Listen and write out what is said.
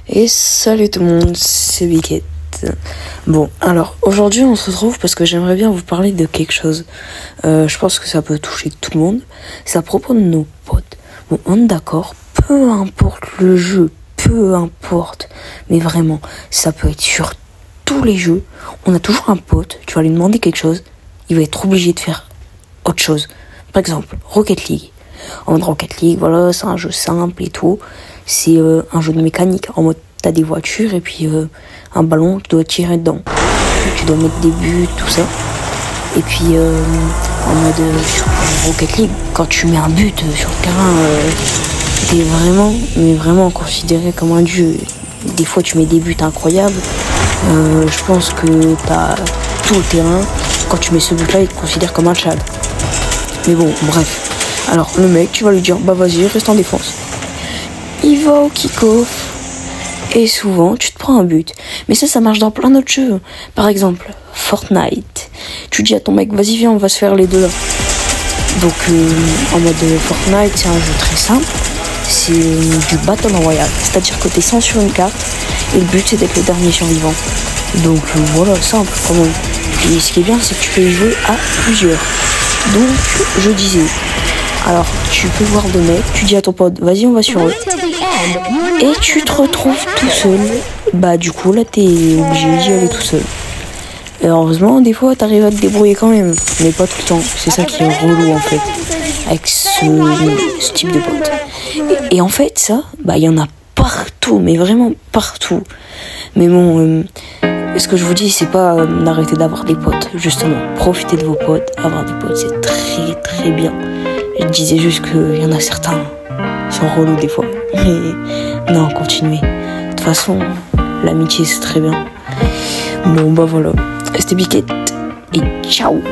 Et salut tout le monde, c'est Biquette. Bon, alors aujourd'hui on se retrouve parce que j'aimerais bien vous parler de quelque chose. Je pense que ça peut toucher tout le monde. C'est à propos de nos potes. Bon, on est d'accord, peu importe le jeu, peu importe. Mais vraiment, ça peut être sur tous les jeux. On a toujours un pote, tu vas lui demander quelque chose, il va être obligé de faire autre chose. Par exemple, Rocket League. En mode Rocket League, voilà, c'est un jeu simple et tout. C'est un jeu de mécanique. En mode, t'as des voitures et puis un ballon, tu dois tirer dedans. Tu dois mettre des buts, tout ça. Et puis, en mode sur Rocket League, quand tu mets un but sur le terrain, t'es vraiment, mais vraiment considéré comme un dieu. Des fois, tu mets des buts incroyables. Je pense que t'as tout le terrain. Quand tu mets ce but-là, il te considère comme un tchad. Mais bon, bref. Alors, le mec, tu vas lui dire, bah vas-y, reste en défense. Il va au kick-off. Et souvent, tu te prends un but. Mais ça marche dans plein d'autres jeux. Par exemple, Fortnite. Tu dis à ton mec, vas-y, viens, on va se faire les deux là. Donc, en mode Fortnite, c'est un jeu très simple. C'est du Battle Royale. C'est-à-dire que t'es 100 sur une carte. Et le but, c'est d'être le dernier survivant. Donc, voilà, simple quand même. Et ce qui est bien, c'est que tu peux y jouer à plusieurs. Donc, je disais... Alors, tu peux voir deux mecs, tu dis à ton pote, vas-y, on va sur eux. Et tu te retrouves tout seul. Bah, du coup, là, t'es obligé d'y aller tout seul. Et heureusement, des fois, t'arrives à te débrouiller quand même. Mais pas tout le temps. C'est ça qui est relou, en fait. Avec ce type de pote. Et en fait, ça, bah, il y en a partout. Mais vraiment partout. Mais bon, ce que je vous dis, c'est pas d'arrêter d'avoir des potes. Justement, profitez de vos potes. Avoir des potes, c'est très, très bien. Je disais juste qu'il y en a certains qui sont relous des fois. Mais non, continuez. De toute façon, l'amitié c'est très bien. Bon bah voilà. C'était Biquette et ciao.